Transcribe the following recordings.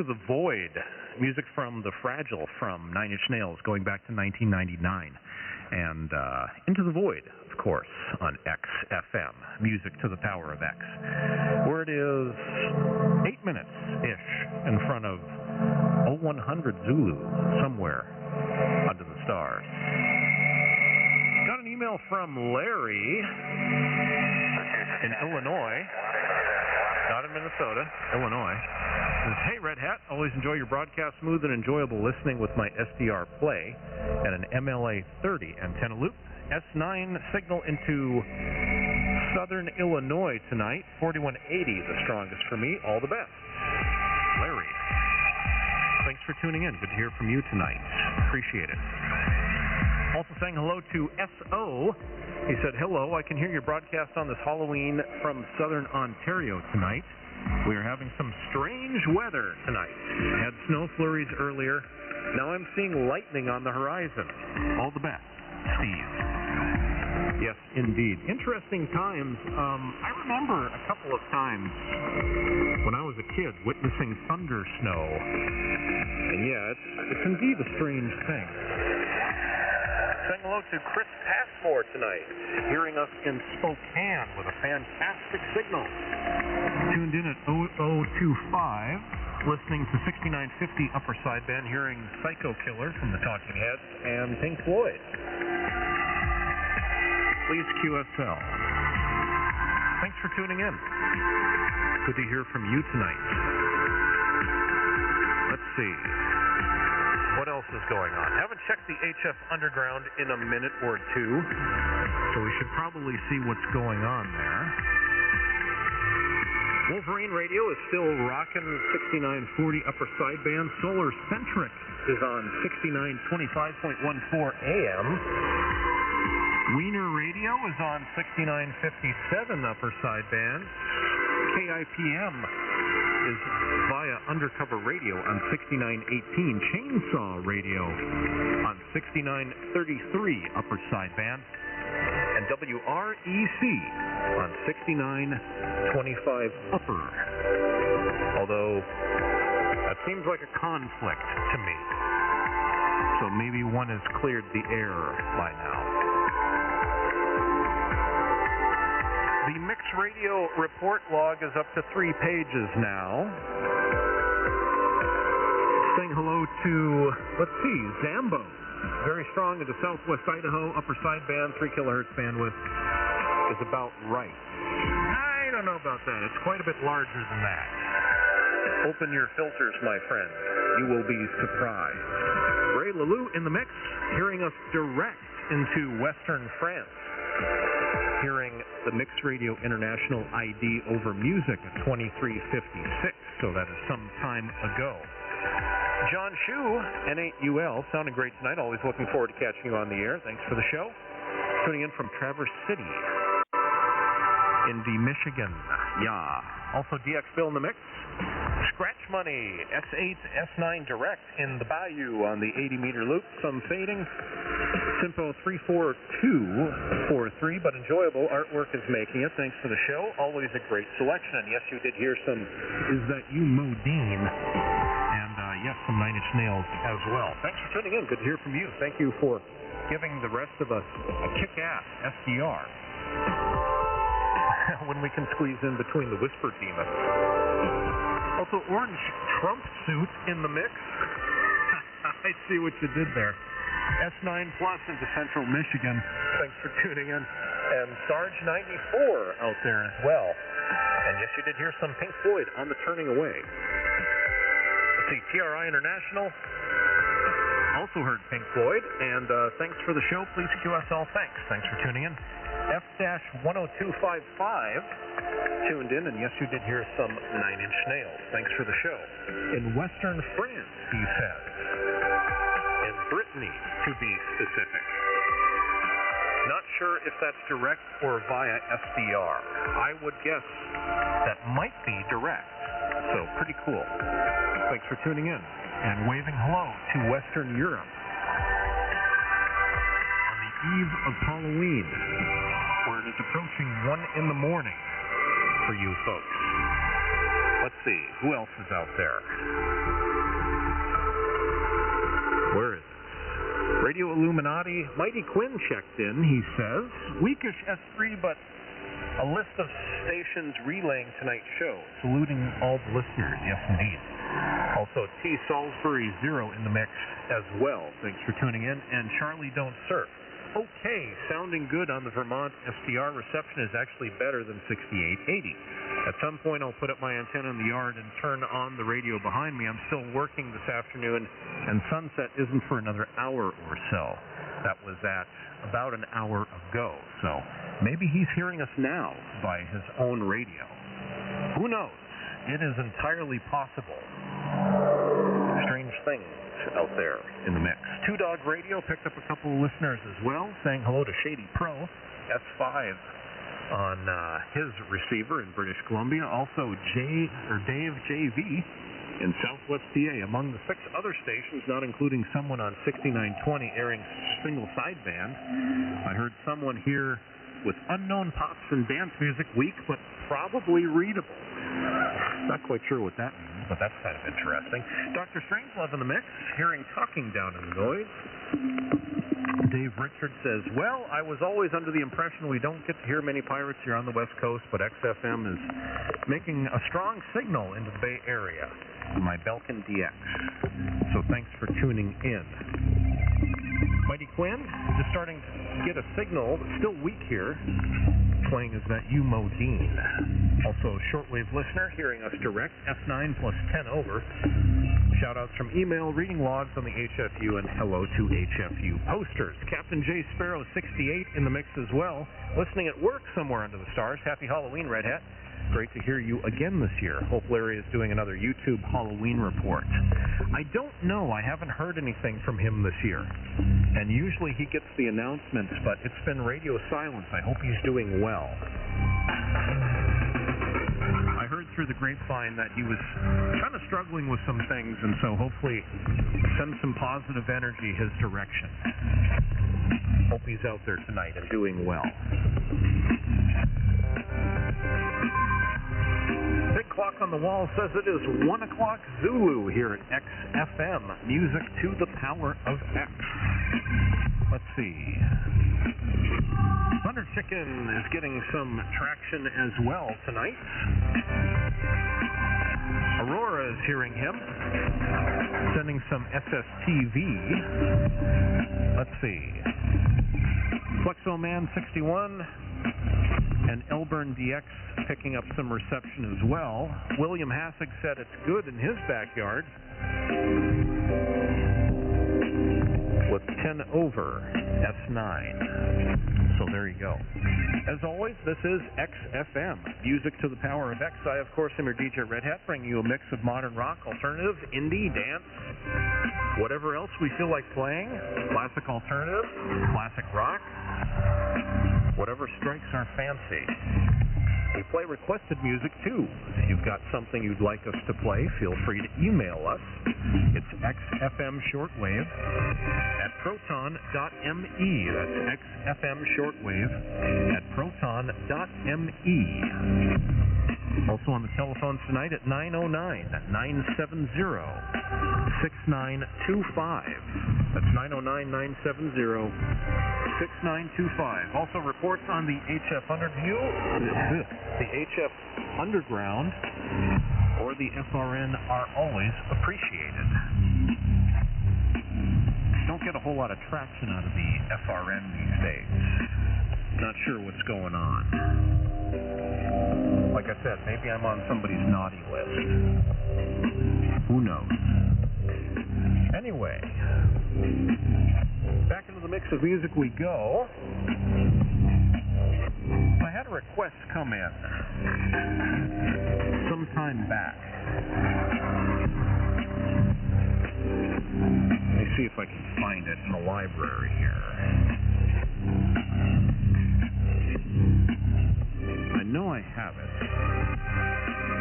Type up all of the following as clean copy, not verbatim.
Into the Void, music from The Fragile from Nine Inch Nails going back to 1999. And Into the Void, of course, on XFM, music to the power of X, where it is 8 minutes-ish in front of 0100 Zulu, somewhere under the stars. Got an email from Larry in Illinois, not in Minnesota, Illinois. Says, hey, Red Hat, always enjoy your broadcast. Smooth and enjoyable listening with my SDR play and an MLA 30 antenna loop. S9 signal into southern Illinois tonight. 4180, the strongest for me. All the best. Larry, thanks for tuning in. Good to hear from you tonight. Appreciate it. Also saying hello to S.O. He said, hello, I can hear your broadcast on this Halloween from southern Ontario tonight. We are having some strange weather tonight. Had snow flurries earlier. Now I'm seeing lightning on the horizon. All the best, Steve. Yes, indeed. Interesting times. I remember a couple of times when I was a kid witnessing thunder snow. And yeah, it's indeed a strange thing. Saying hello to Chris Passmore tonight, hearing us in Spokane with a fantastic signal. Tuned in at 0025, listening to 6950 upper sideband, hearing Psycho Killer from the Talking Heads and Pink Floyd. Please QSL. Thanks for tuning in. Good to hear from you tonight. Let's see. What else is going on? Haven't checked the HF Underground in a minute or two, so we should probably see what's going on there. Wolverine Radio is still rocking 6940 upper sideband. Solar Centric is on 6925.14 AM. Wiener Radio is on 6957 upper sideband. KIPM is via Undercover Radio on 6918. Chainsaw Radio on 6933 upper sideband. And WREC on 6925 upper. Although, that seems like a conflict to me. So maybe one has cleared the air by now. The Mix Radio report log is up to 3 pages now. Saying hello to, let's see, Zambo. Very strong into southwest Idaho, upper sideband, 3 kilohertz bandwidth is about right. I don't know about that. It's quite a bit larger than that. Open your filters, my friend. You will be surprised. Ray Lalou in the mix, hearing us direct into Western France. Hearing the Mix Radio International ID over music at 2356, so that is some time ago. John Shu, N8UL, sounding great tonight. Always looking forward to catching you on the air. Thanks for the show. Tuning in from Traverse City, Indy, Michigan. Yeah. Also DX Bill in the mix. Scratch Money, S8, S9 direct in the Bayou on the 80-meter loop. Some fading. Simpo 34243, but enjoyable artwork is making it. Thanks for the show. Always a great selection. And yes, you did hear some Is That You, Modine? And yes, some Nine Inch Nails as well. Thanks for tuning in. Good to hear from you. Thank you for giving the rest of us a kick-ass SDR when we can squeeze in between the whisper demons. Also, Orange Trump suit in the mix. I see what you did there. S9 Plus into Central Michigan. Thanks for tuning in. And Sarge 94 out there as well. And yes, you did hear some Pink Floyd on the Turning Away. Let's see, TRI International also heard Pink Floyd. And thanks for the show. Please QSL thanks. Thanks for tuning in. F-10255 tuned in, and yes, you did hear some Nine Inch Nails. Thanks for the show. In Western France, he says. In Brittany, to be specific. Not sure if that's direct or via SDR. I would guess that might be direct. So, pretty cool. Thanks for tuning in. And waving hello to Western Europe. On the eve of Halloween, where it is approaching 1 in the morning for you folks. Let's see, who else is out there? Illuminati. Mighty Quinn checked in. He says, weakish S3, but a list of stations relaying tonight's show. Saluting all the listeners. Yes, indeed. Also, T. Salisbury 0 in the mix as well. Thanks for tuning in. And Charlie Don't Surf. Okay, sounding good on the Vermont SDR. Reception is actually better than 6880. At some point, I'll put up my antenna in the yard and turn on the radio behind me. I'm still working this afternoon, and sunset isn't for another hour or so. That was at about an hour ago, so maybe he's hearing us now by his own radio. Who knows? It is entirely possible. Strange things out there in the mix. Two Dog Radio picked up a couple of listeners as well, saying hello to Shady Pro, S5 on his receiver in British Columbia. Also Dave JV in Southwest PA, among the 6 other stations, not including someone on 6920 airing single sideband. I heard someone here with unknown pops and dance music, weak but probably readable. Not quite sure what that means, but that's kind of interesting. Dr. Strangelove in the mix, hearing talking down in the noise. Dave Richards says, well, I was always under the impression we don't get to hear many pirates here on the West Coast, but XFM is making a strong signal into the Bay Area, my Belkin DX. So thanks for tuning in. Mighty Quinn, just starting to get a signal, still weak here. Playing is that you, Modine. Also, shortwave listener, hearing us direct, F9 plus 10 over. Shout-outs from email, reading logs on the HFU, and hello to HFU posters. Captain J. Sparrow 68 in the mix as well. Listening at work somewhere under the stars. Happy Halloween, Red Hat. Great to hear you again this year. Hope Larry is doing another YouTube Halloween report. I don't know. I haven't heard anything from him this year. And usually he gets the announcements, but it's been radio silence. I hope he's doing well. I heard through the grapevine that he was kind of struggling with some things, and so hopefully send some positive energy his direction. Hope he's out there tonight and doing well. Big clock on the wall says it is 1 o'clock Zulu here at XFM. Music to the power of X. Let's see. Thunder Chicken is getting some traction as well tonight. Aurora is hearing him. Sending some SSTV. Let's see. Flexoman 61 and Elburn DX picking up some reception as well. William Hassig said it's good in his backyard. With 10 over S9. So there you go. As always, this is XFM, music to the power of X. I, of course, am your DJ Red Hat, bringing you a mix of modern rock, alternative, indie, dance, whatever else we feel like playing, classic alternative, classic rock, whatever strikes our fancy. We play requested music, too. If you've got something you'd like us to play, feel free to email us. It's xfmshortwave at proton.me. That's xfmshortwave at proton.me. Also on the telephones tonight at 909-970-6925. That's 909-970-6925. Also reports on the HF the HF Underground or the FRN are always appreciated. Don't get a whole lot of traction out of the FRN these days. Not sure what's going on. Like I said, maybe I'm on somebody's naughty list. Who knows? Anyway, back into the mix of music we go. I had a request come in some time back. Let me see if I can find it in the library here. I know I have it.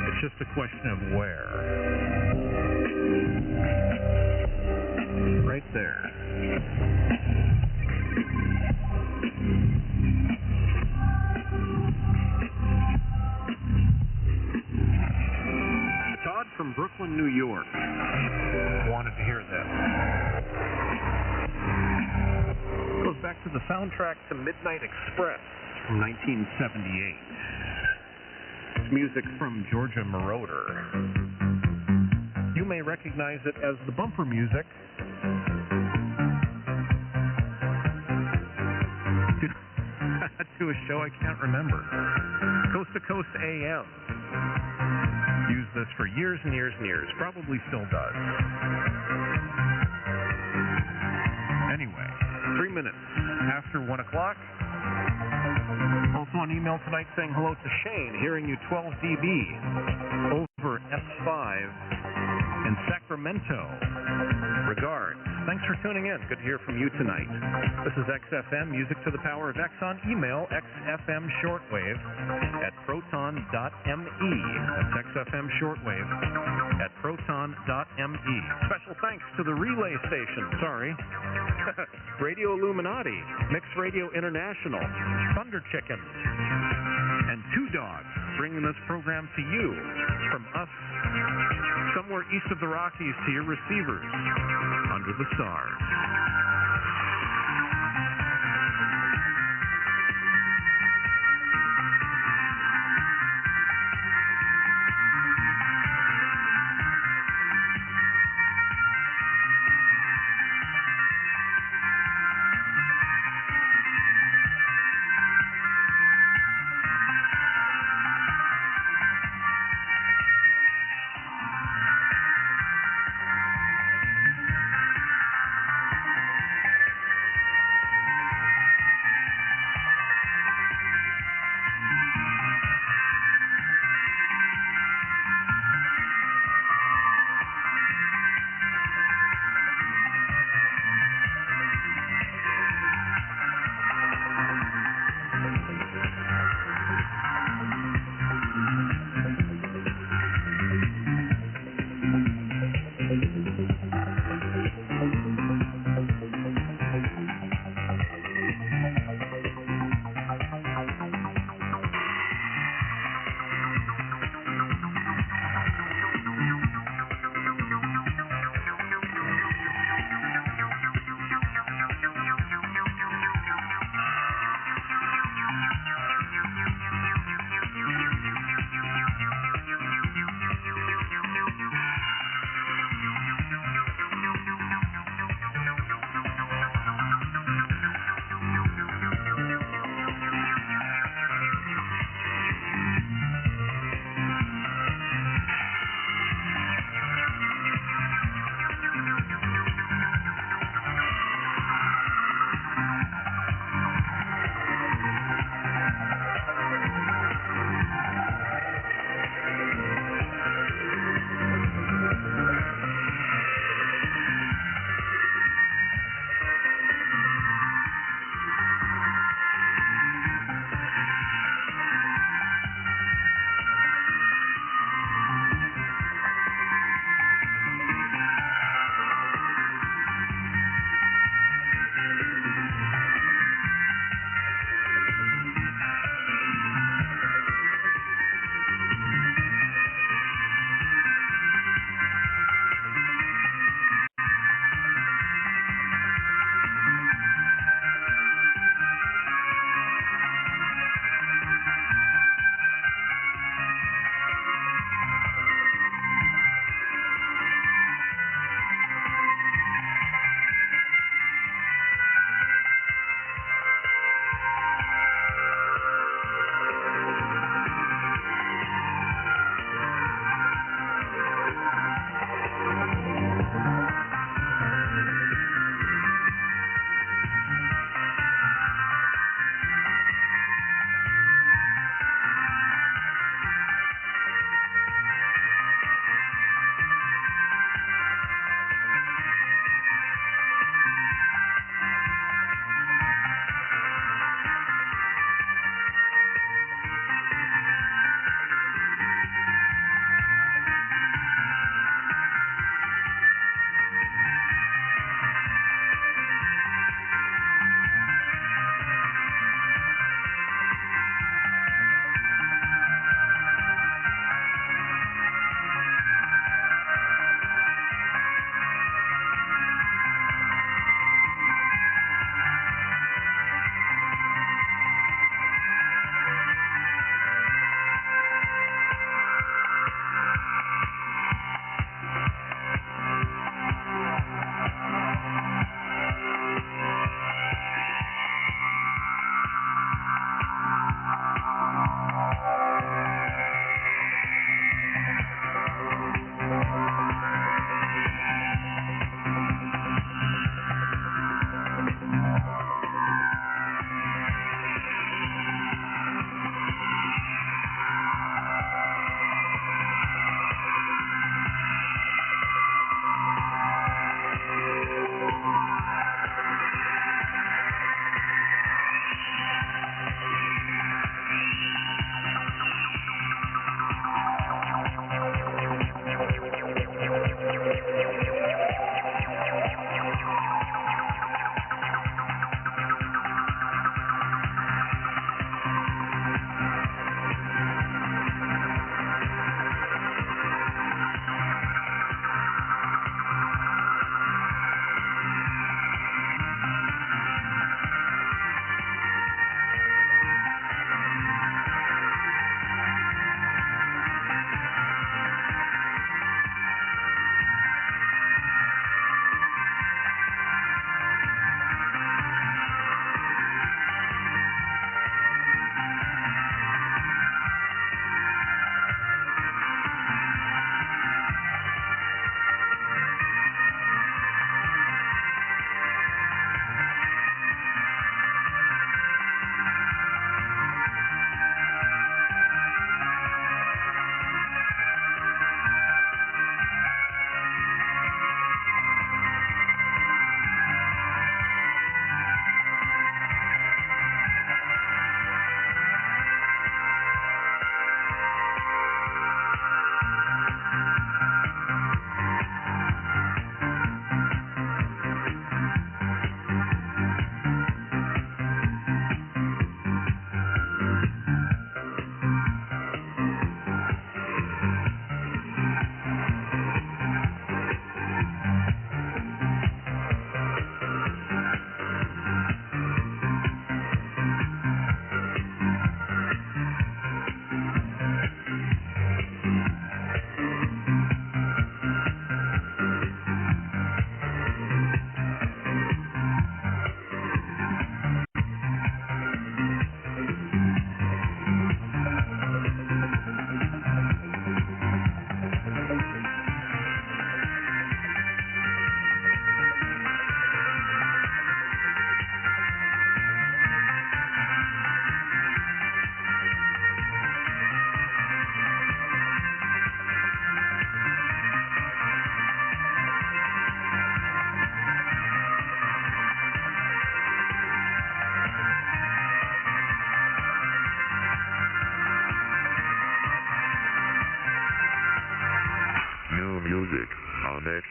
It's just a question of where. Right there. Todd from Brooklyn, New York wanted to hear this. to the soundtrack to Midnight Express from 1978. It's music from Georgia Moroder. You may recognize it as the bumper music to a show I can't remember. Coast to Coast AM. Used this for years and years and years. Probably still does. Anyway, 3 minutes after 1 o'clock. Also on email tonight saying hello to Shane, hearing you 12 dB over S5 in Sacramento. Regards. Thanks for tuning in. Good to hear from you tonight. This is XFM, Music to the Power of X on email, XFM Shortwave at proton.me. That's XFM Shortwave at proton.me. Special thanks to the relay station, Radio Illuminati, Mixed Radio International, Thunder Chicken, and Two Dogs, bringing this program to you from us somewhere east of the Rockies to your receivers under the stars.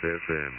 FM.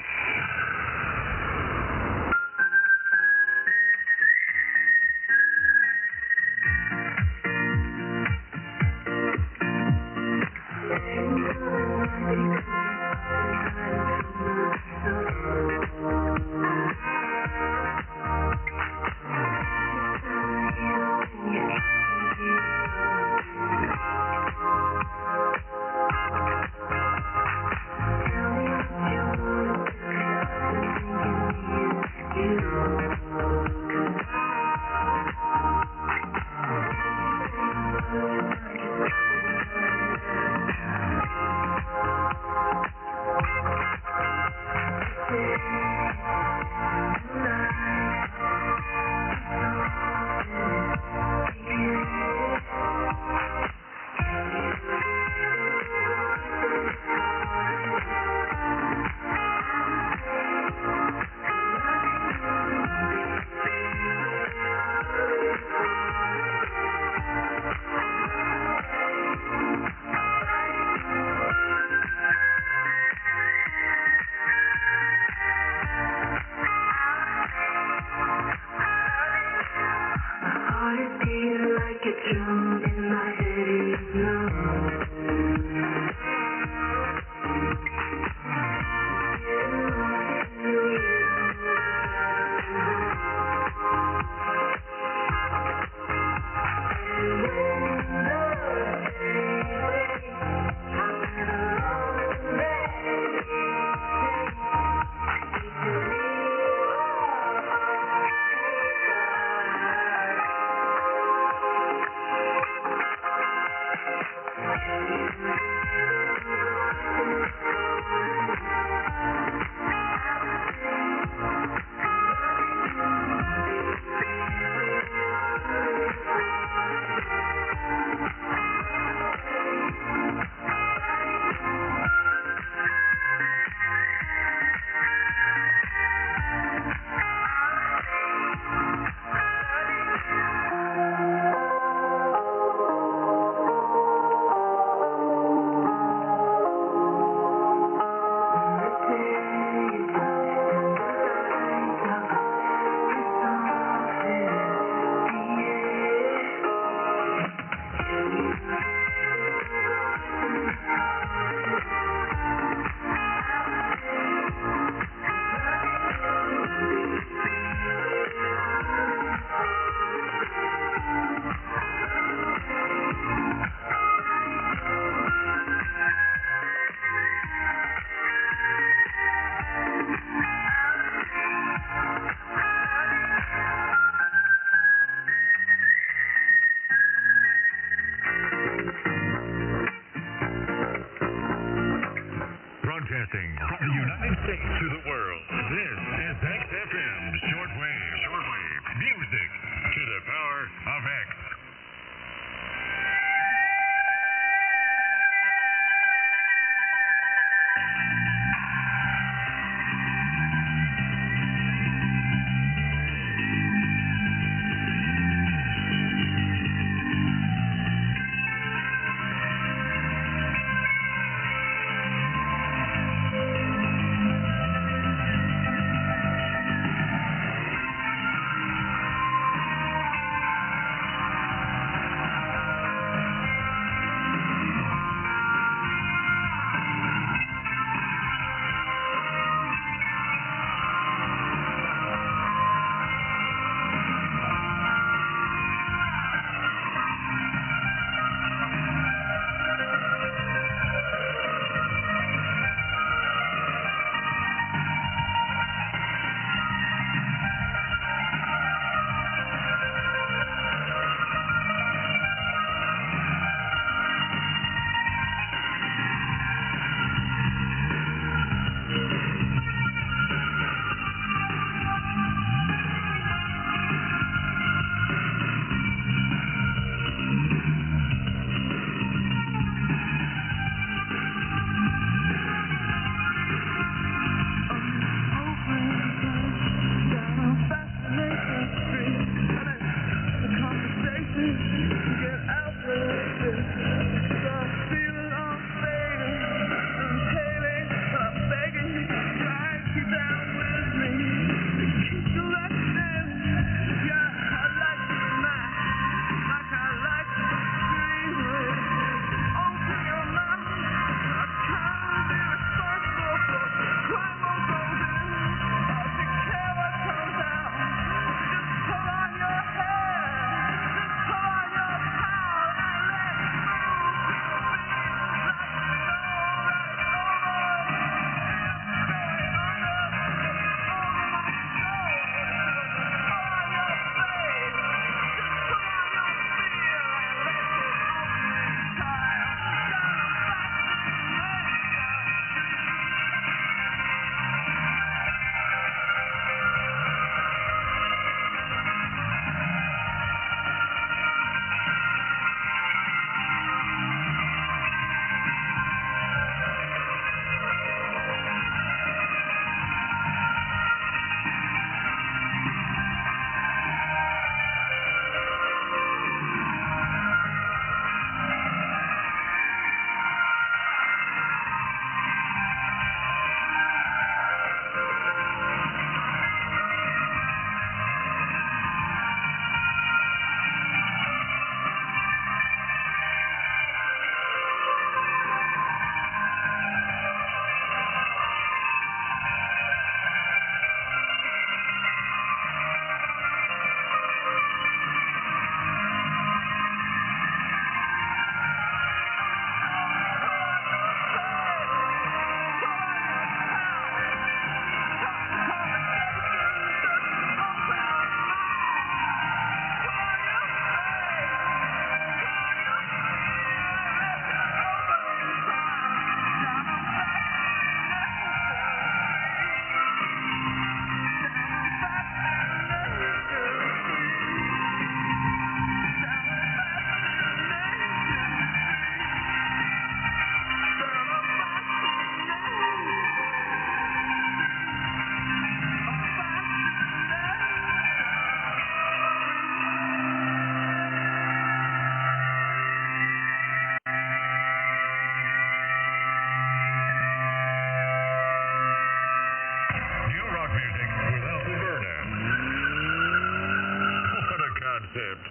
concept.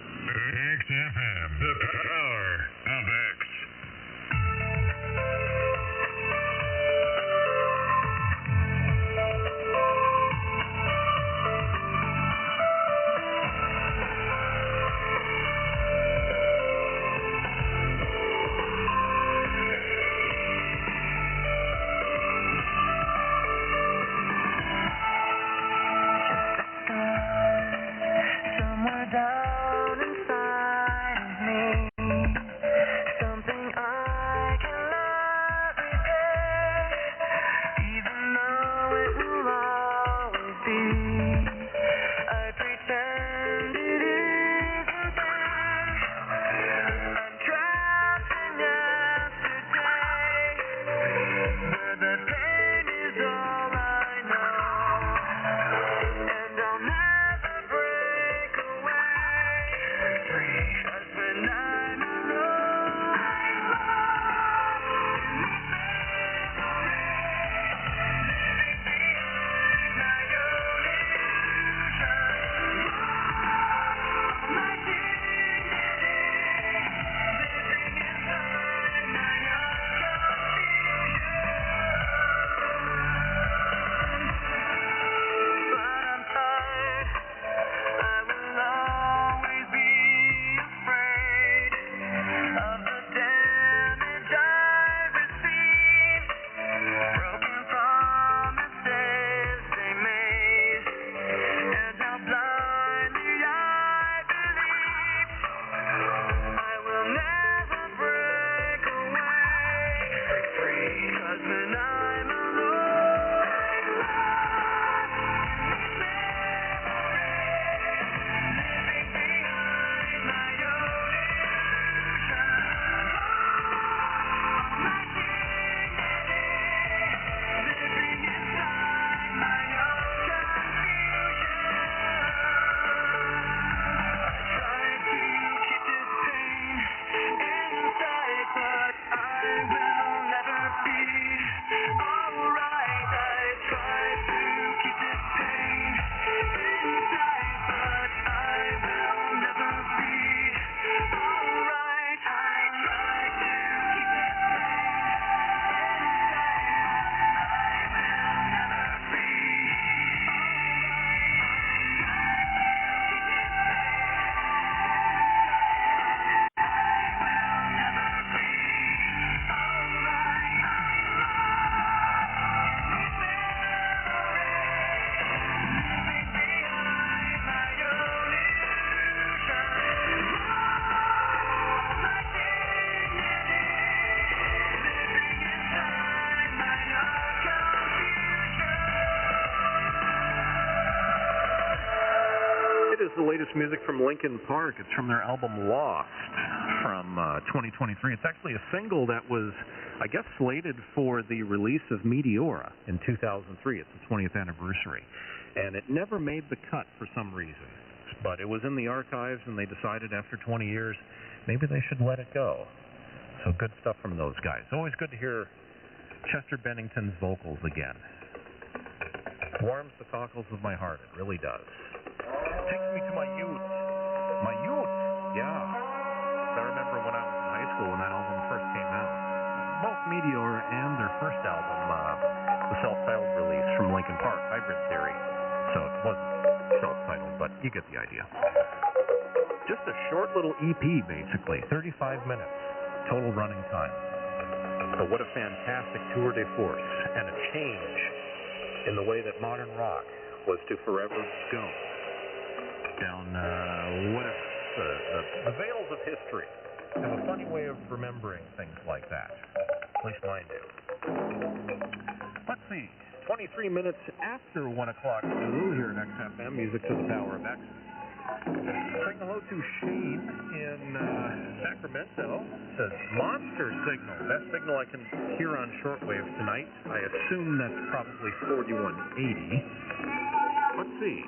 XFM, the power of X. It is the latest music from Linkin Park. It's from their album Lost from 2023. It's actually a single that was, I guess, slated for the release of Meteora in 2003. It's the 20th anniversary. And it never made the cut for some reason. But it was in the archives, and they decided after 20 years, maybe they should let it go. So good stuff from those guys. Always good to hear Chester Bennington's vocals again. Warms the cockles of my heart. It really does. Takes me to my youth. My youth? Yeah. I remember when I was in high school when that album first came out. Both Meteora and their first album, the self-titled release from Linkin Park, Hybrid Theory. So it wasn't self-titled, but you get the idea. Just a short little EP, basically. 35 minutes. Total running time. But what a fantastic tour de force. And a change in the way that modern rock was to forever go down the veils of history. I have a funny way of remembering things like that. At least mine do. Let's see. 23 minutes after 1 o'clock here at XFM, Music to the Power of X. Saying hello to Shane in Sacramento. Says, monster signal. Best signal I can hear on shortwave tonight. I assume that's probably 4180. Let's see.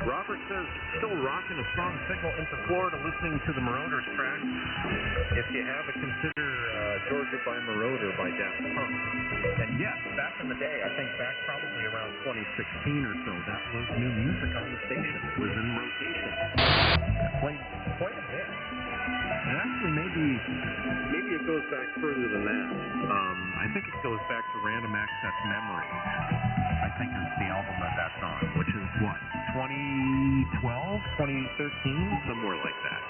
Robert says, still rocking a strong signal into Florida listening to the Marauders track. If you have it, consider Georgia by Marauder by Daft Punk. And yes, back in the day, I think back probably around 2016 or so, that was new music on the station. It was in rotation. It played quite a bit. And actually, maybe it goes back further than that. I think it goes back to Random Access Memories. I think is the album that's on, which is what, 2012, 2013, somewhere like that.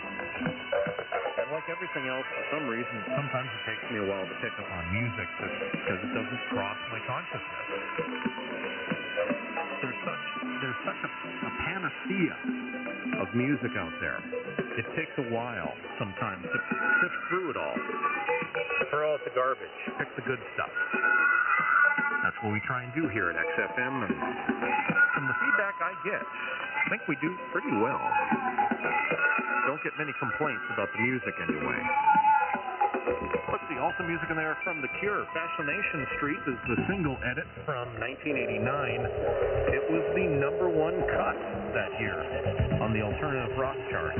And like everything else, for some reason, sometimes it takes me a while to pick up on music because it doesn't cross my consciousness. There's such a panacea of music out there. It takes a while sometimes to sift through it all. Throw out the garbage, pick the good stuff. That's what we try and do here at XFM, and from the feedback I get, I think we do pretty well. Don't get many complaints about the music anyway. Let's see, also music in there from The Cure. Fascination Street is the single edit from 1989. It was the #1 cut that year on the alternative rock chart.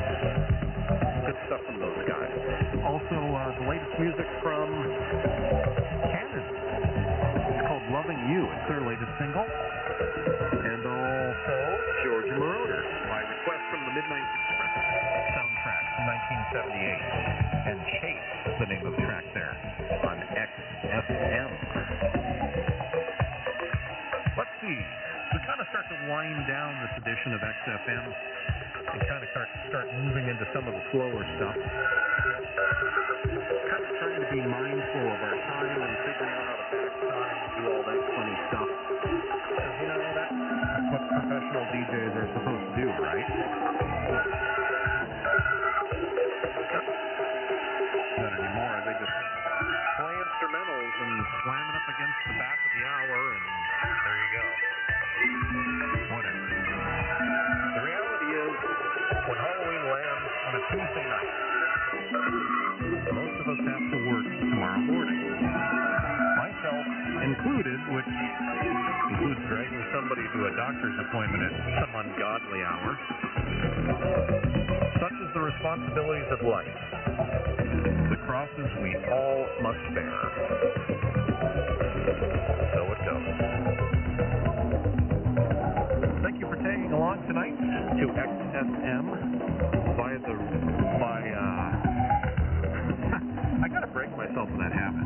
Good stuff from those guys. Also, the latest music from Canada. It's called Loving You. It's their latest single. And also Georgia Marauder by request from the Midnight Express soundtrack from 1978. And Chase is the name of the track there on XFM. Let's see. We kind of start to wind down this edition of XFM and kind of start moving into some of the slower stuff. Kind of trying to be mindful of our time and figuring out how to pass time and do all that funny stuff. Because, you know, that's what professional DJs are supposed to do, right? Not anymore. They just play instrumentals and slam it up against the back of the hour, and there you go. Whatever. The reality is, when Halloween lands on a Tuesday night, most of us have to work tomorrow morning. Myself included, which includes dragging somebody to a doctor's appointment at some ungodly hour. Such is the responsibilities of life. The crosses we all must bear. So it goes. Thank you for tagging along tonight to XFM I gotta break myself of that habit.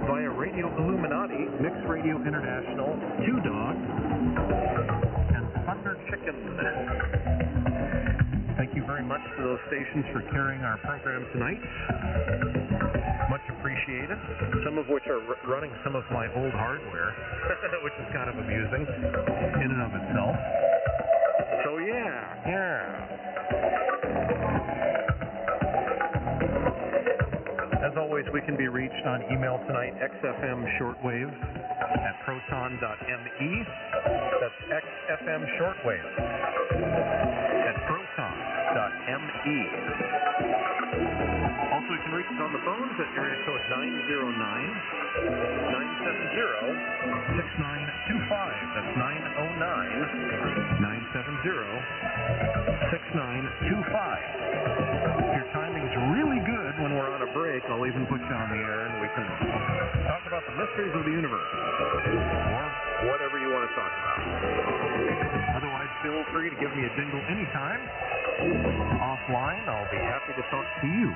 Via Radio Illuminati, Mix Radio International, Two Dogs, and Thunder Chicken. Thank you very much to those stations for carrying our program tonight. Much appreciated. Some of which are running some of my old hardware, which is kind of amusing in and of itself. So yeah. As always, we can be reached on email tonight, XFM Shortwave at proton.me. That's XFM Shortwave at proton.me. Also, you can reach us on the phones at area code 909-970-6925. That's 909-970-6925. If your timing's really good when we're on a break, I'll even put you on the air and we can talk about the mysteries of the universe. Or whatever you want to talk about. Otherwise, feel free to give me a jingle anytime. Offline, I'll be happy to talk to you.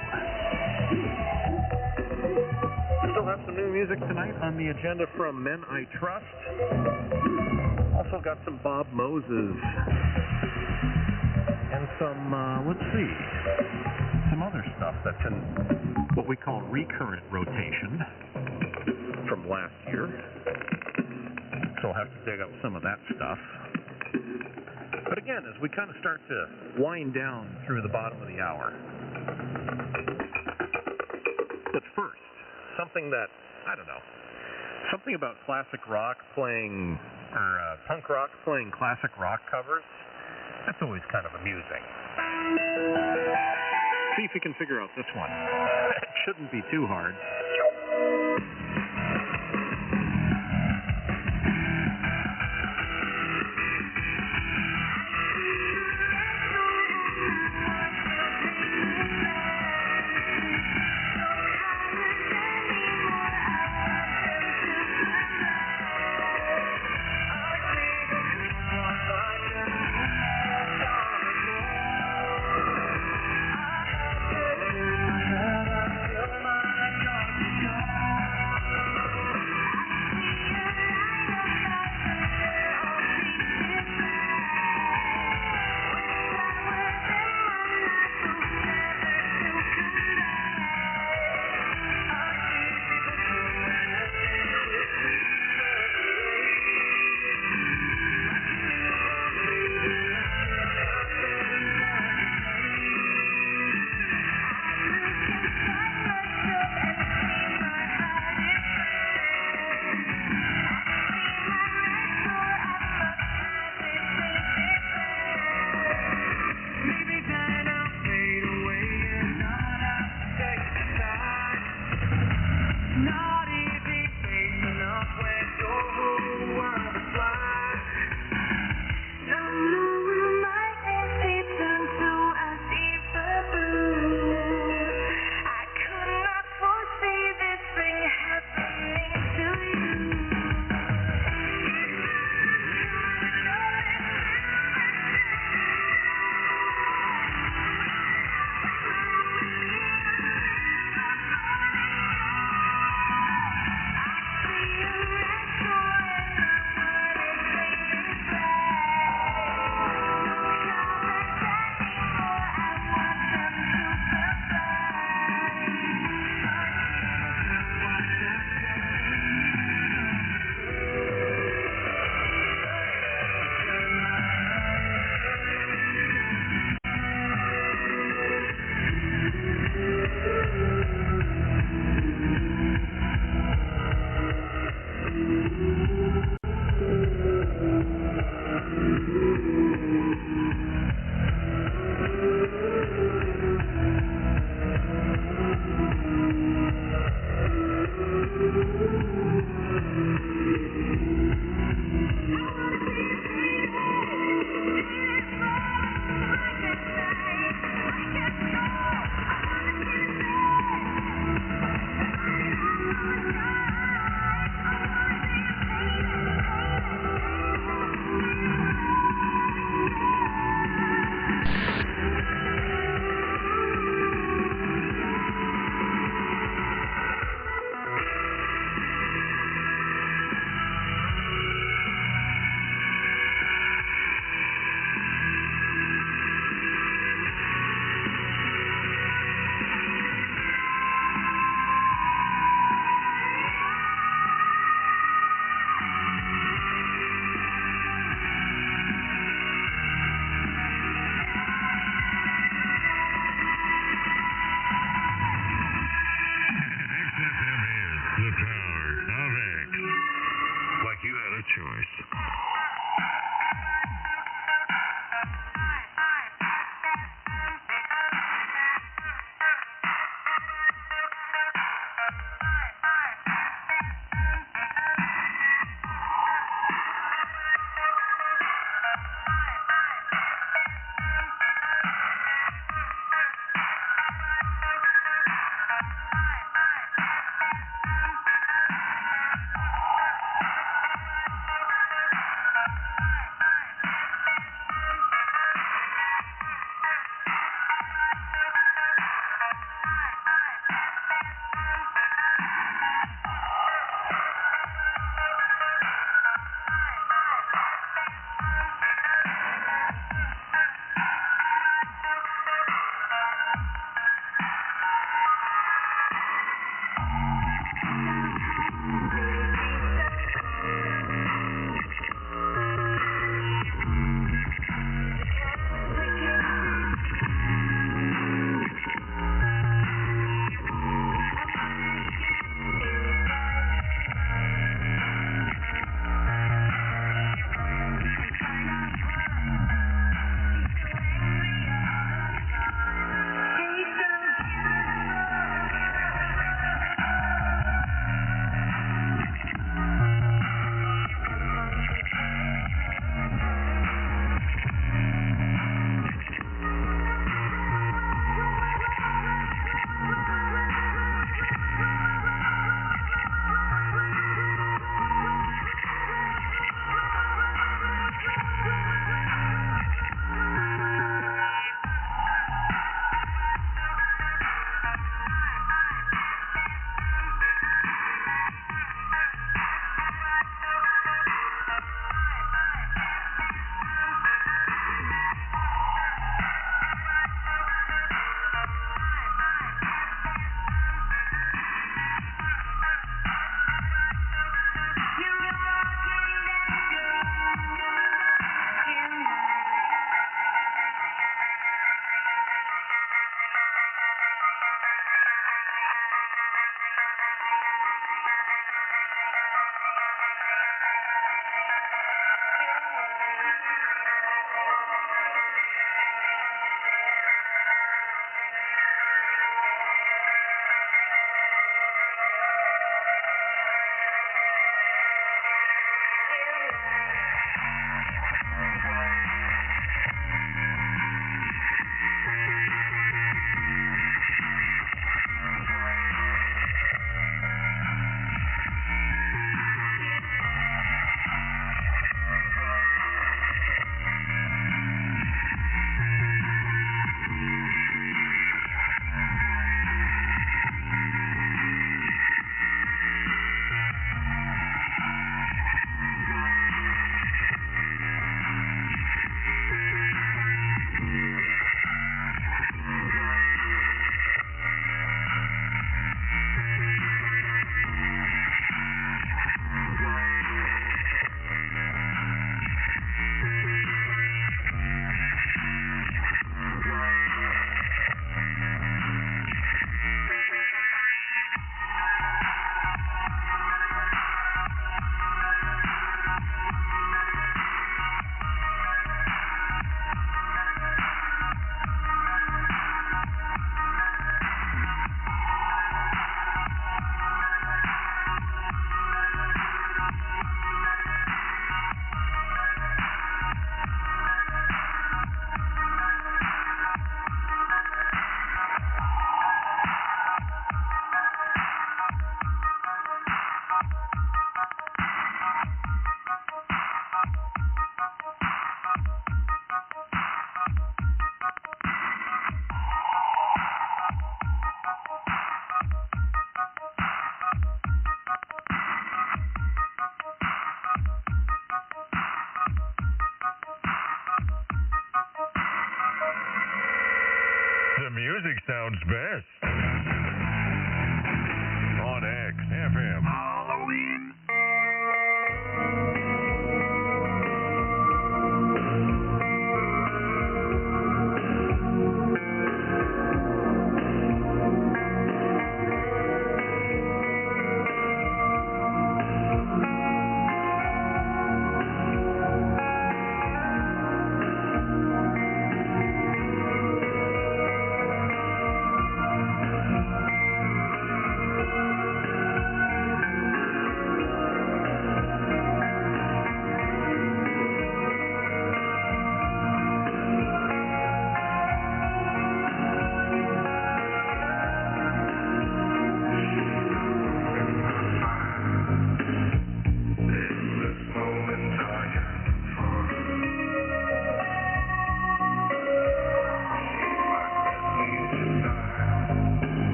We still have some new music tonight on the agenda from Men I Trust. Also got some Bob Moses. And some, some other stuff that's in what we call recurrent rotation from last year. So I'll have to dig up some of that stuff. But again, as we kind of start to wind down through the bottom of the hour. But first, something that, I don't know, something about classic rock playing, or punk rock playing classic rock covers. That's always kind of amusing. See if you can figure out this one. It shouldn't be too hard. The music sounds best on XFM. Halloween.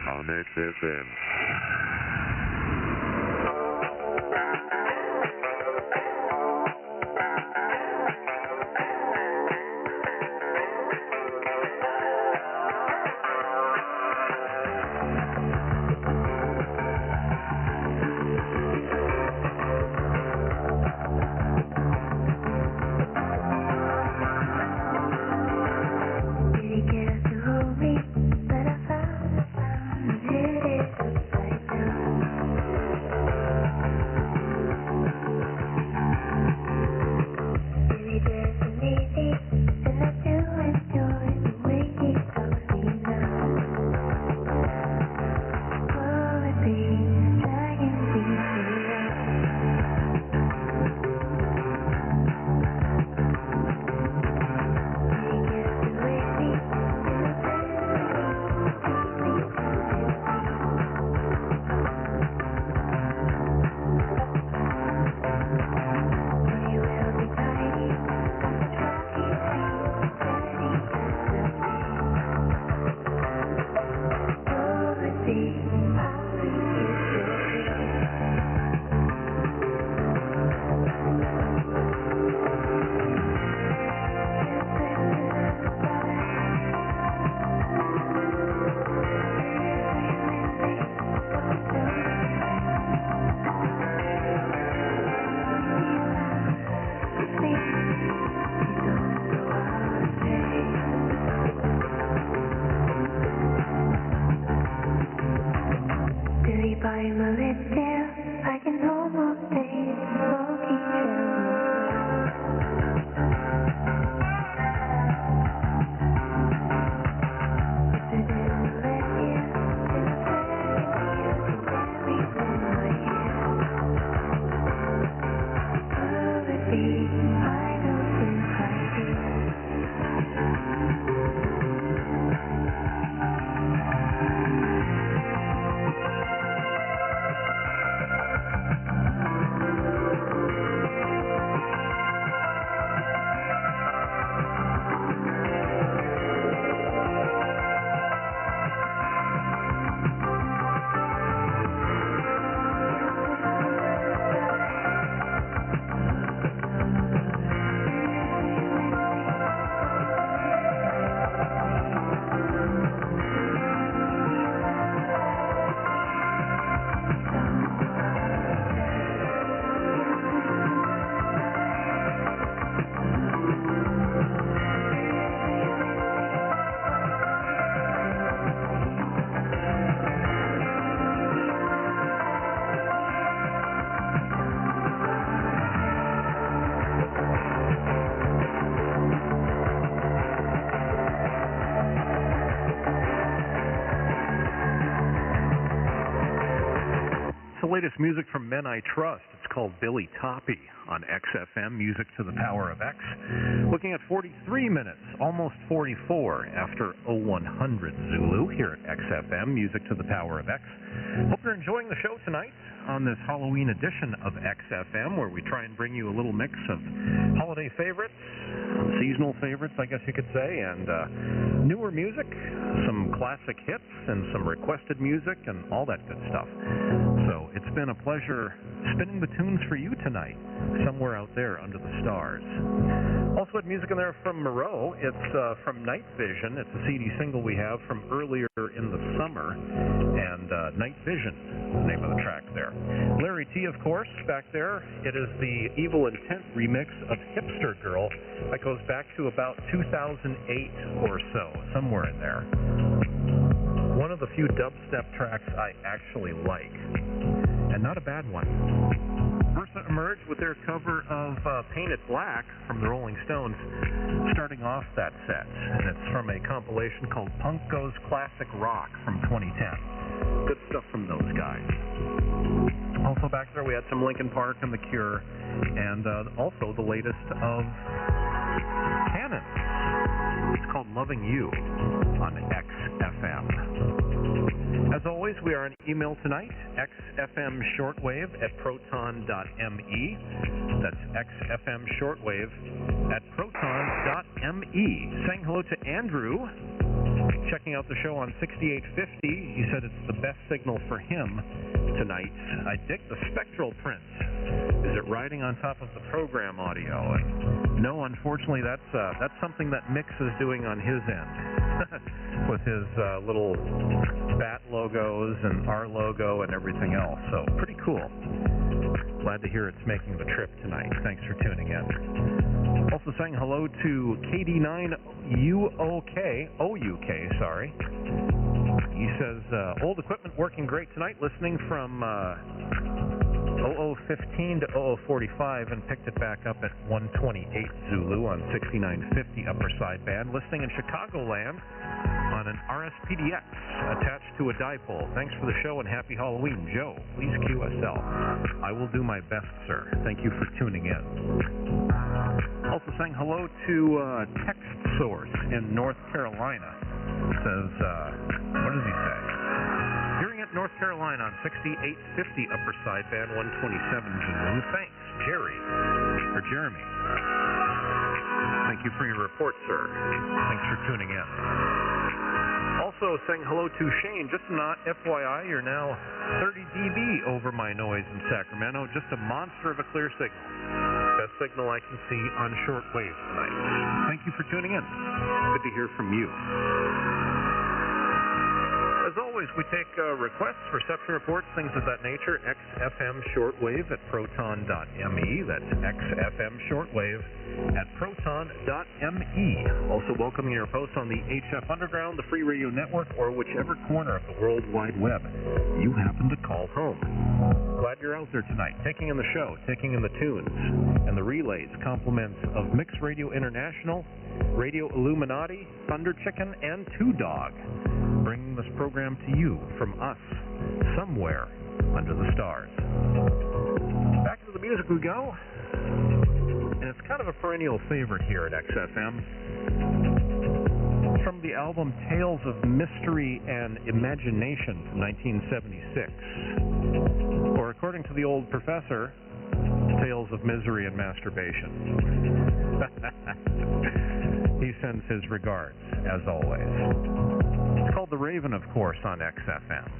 on XFM. Did he get us to hold me? But I found it. Did it upside down? latest music from Men I Trust. It's called Billy Toppy on XFM, Music to the Power of X. Looking at 43 minutes, almost 44 after 0100 Zulu here at XFM, Music to the Power of X. Hope you're enjoying the show tonight on this Halloween edition of XFM, where we try and bring you a little mix of holiday favorites, seasonal favorites, I guess you could say, and newer music, some classic hits, and some requested music, and all that good stuff. So it's been a pleasure spinning the tunes for you tonight, somewhere out there under the stars. Also had music in there from Moreau. It's from Night Vision. It's a CD single we have from earlier in the summer, and Night Vision, the name of the track there. Larry T, of course, back there. It is the Evil Intent remix of Hipster Girl. That goes back to about 2008 or so, somewhere in there. One of the few dubstep tracks I actually like, and not a bad one. Versa emerged with their cover of Paint It Black from the Rolling Stones, starting off that set. And it's from a compilation called Punk Goes Classic Rock from 2010. Good stuff from those guys. Also back there we had some Linkin Park and The Cure, and also the latest of Canon. It's called Loving You on XFM. As always, we are on email tonight, xfmshortwave@proton.me. That's xfmshortwave@proton.me. Saying hello to Andrew, checking out the show on 6850. He said it's the best signal for him tonight. I dig the spectral print. Is it riding on top of the program audio? And no, unfortunately, that's something that Mix is doing on his end with his little bat logos and our logo and everything else. So pretty cool. Glad to hear it's making the trip tonight. Thanks for tuning in. Also saying hello to KD9OUK, sorry. He says, old equipment working great tonight, listening from 0015 to 0045 and picked it back up at 128 Zulu on 6950 upper sideband. Listening in Chicagoland on an RSPDX attached to a dipole. Thanks for the show and happy Halloween. Joe, please QSL. I will do my best, sir. Thank you for tuning in. Also saying hello to Text Source in North Carolina. Says, what does he say? Hearing it North Carolina on 6850 upper sideband, 127 Zulu. Thanks, Jerry, or Jeremy. Thank you for your report, sir. Thanks for tuning in. Also saying hello to Shane. Just not FYI, you're now 30 dB over my noise in Sacramento. Just a monster of a clear signal. Best signal I can see on shortwave tonight. Thank you for tuning in. Good to hear from you. As always, we take requests, reception reports, things of that nature. XFM Shortwave at proton.me. That's XFM Shortwave at proton.me. Also welcoming your posts on the HF Underground, the Free Radio Network, or whichever corner of the World Wide Web you happen to call home. Glad you're out there tonight, taking in the show, taking in the tunes, and the relays. Compliments of Mix Radio International, Radio Illuminati, Thunder Chicken, and Two Dog, bringing this program to you from us, somewhere under the stars. Back into the music we go, and it's kind of a perennial favorite here at XFM. It's from the album Tales of Mystery and Imagination from 1976. Or according to the old professor, Tales of Misery and Masturbation. He sends his regards, as always. It's called The Raven, of course, on XFM.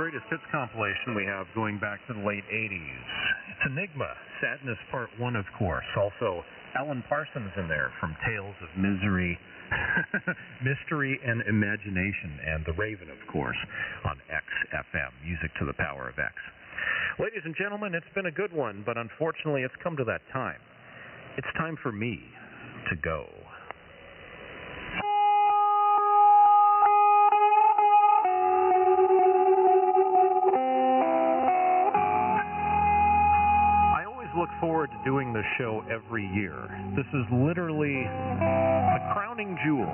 greatest hits compilation we have going back to the late 80s. It's Enigma, Sadness Part 1, of course. Also, Alan Parsons in there from Tales of Misery, Mystery and Imagination, and The Raven, of course, on XFM, Music to the Power of X. Ladies and gentlemen, it's been a good one, but unfortunately it's come to that time. It's time for me to go. Look forward to doing this show every year. This is literally the crowning jewel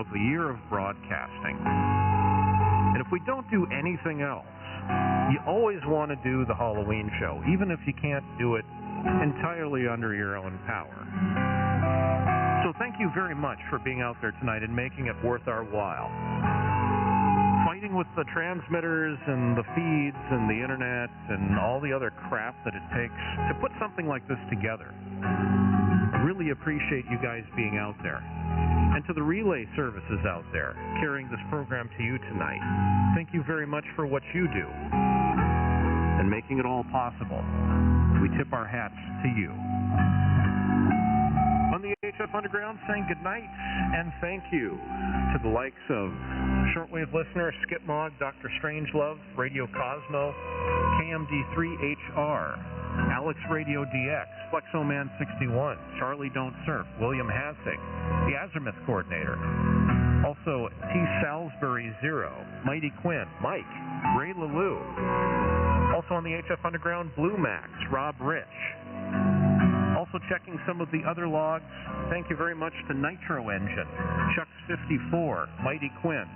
of the year of broadcasting. And if we don't do anything else, you always want to do the Halloween show, even if you can't do it entirely under your own power. So thank you very much for being out there tonight and making it worth our while. Fighting with the transmitters and the feeds and the internet and all the other crap that it takes to put something like this together. Really appreciate you guys being out there. And to the relay services out there carrying this program to you tonight, thank you very much for what you do and making it all possible. We tip our hats to you. On the HF Underground, saying goodnight and thank you to the likes of Shortwave listener, Skip Mogg, Dr. Strangelove, Radio Cosmo, KMD3HR, Alex Radio DX, Flexoman61, Charlie Don't Surf, William Hassig, the Azimuth Coordinator, also T. Salisbury Zero, Mighty Quinn, Mike, Ray Lalou, also on the HF Underground, Blue Max, Rob Rich. Also checking some of the other logs, thank you very much to Nitro Engine, Chucks54, Mighty Quinn,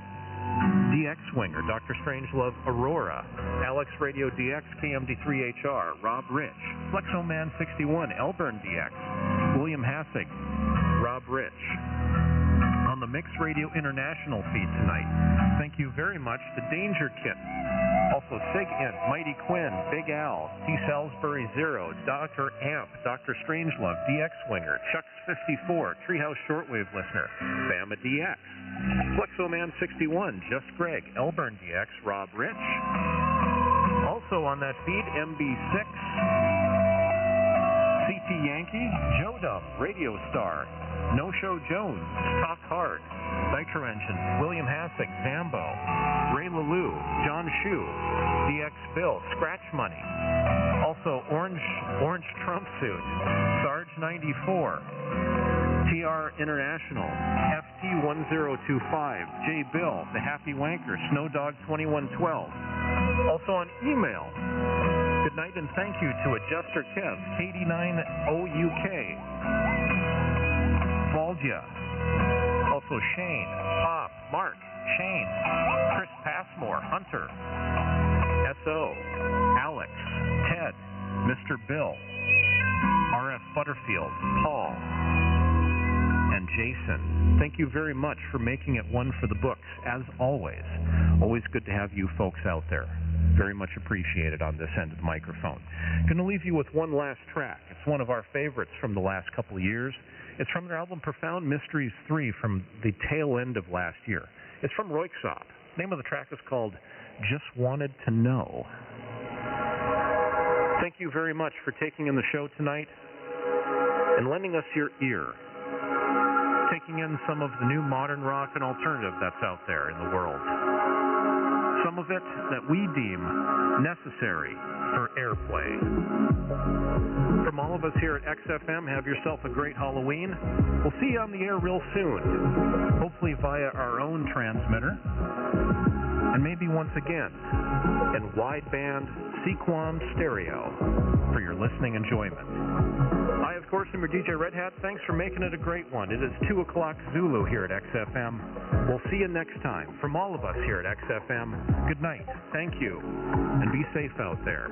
DX Winger, Dr. Strangelove Aurora, Alex Radio DX, KMD3HR, Rob Rich, Flexoman61, Elburn DX, William Hassig, Rob Rich. On the Mix Radio International feed tonight, thank you very much to Danger Kitten, also Sig Int, Mighty Quinn, Big Al, T. Salisbury Zero, Dr. Amp, Dr. Strangelove, DX Winger, Chucks54, Treehouse Shortwave Listener, Bama DX, Flexoman61, Just Greg, Elburn DX, Rob Rich. Also on that feed, MB6, CT Yankee, Joe Dumb, Radio Star, No Show Jones, Talk Hard, Nitro Engine, William Hassig, Zambo, Ray Lalou, John Shue, DX Bill, Scratch Money, also Orange Trump Suit, Sarge 94, TR International, FT1025, J Bill, The Happy Wanker, Snowdog 2112. Also on email, good night and thank you to Adjuster Kev, KD9OUK, Volgia, also Shane, Bob, Mark, Shane, Chris Passmore, Hunter, SO, Alex, Ted, Mr. Bill, RF Butterfield, Paul, and Jason. Thank you very much for making it one for the books, as always. Always good to have you folks out there. Very much appreciated on this end of the microphone. Going to leave you with one last track. It's one of our favorites from the last couple of years. It's from their album Profound Mysteries 3 from the tail end of last year. It's from Roixop. The name of the track is called Just Wanted to Know. Thank you very much for taking in the show tonight and lending us your ear, taking in some of the new modern rock and alternative that's out there in the world. Some of it that we deem necessary for airplay. From all of us here at XFM, have yourself a great Halloween. We'll see you on the air real soon, hopefully via our own transmitter, and maybe once again in wideband Sequam stereo for your listening enjoyment. I, of course, am your DJ Red Hat. Thanks for making it a great one. It is 2 o'clock Zulu here at XFM. We'll see you next time. From all of us here at XFM, good night, thank you, and be safe out there.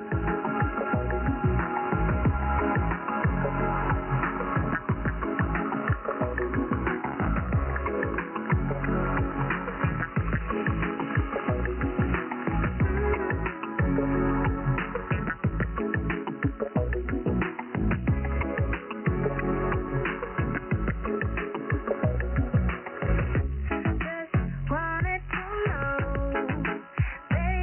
Wanted to know, baby.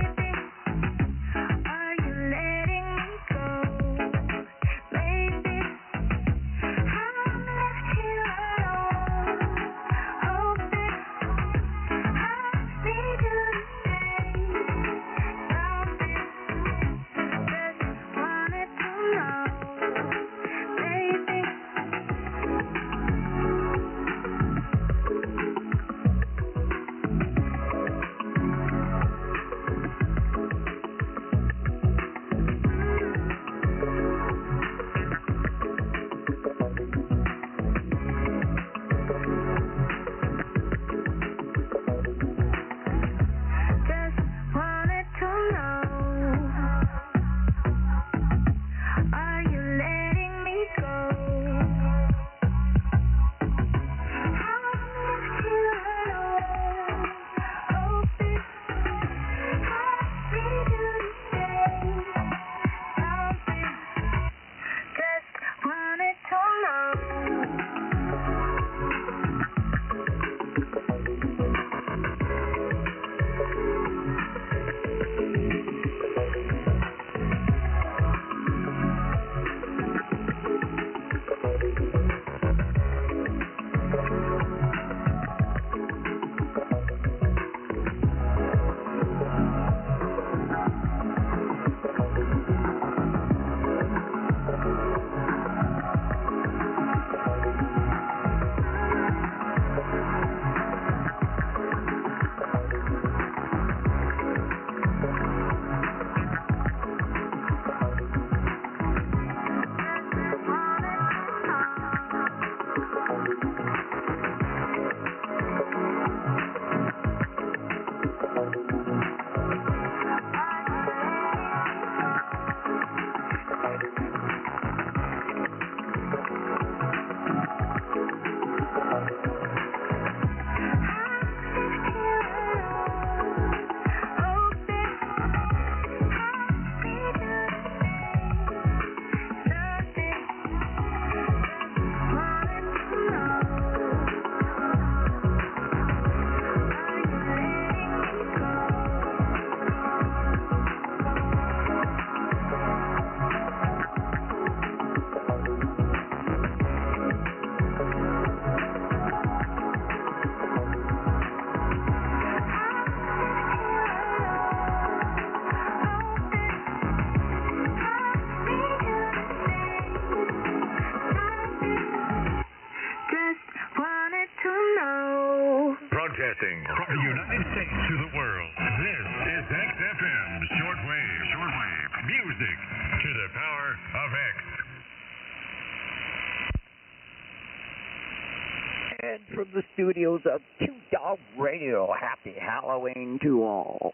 Broadcasting from the United States to the world. This is XFM Shortwave. Shortwave. Music to the power of X. And from the studios of Q Dog Radio, happy Halloween to all.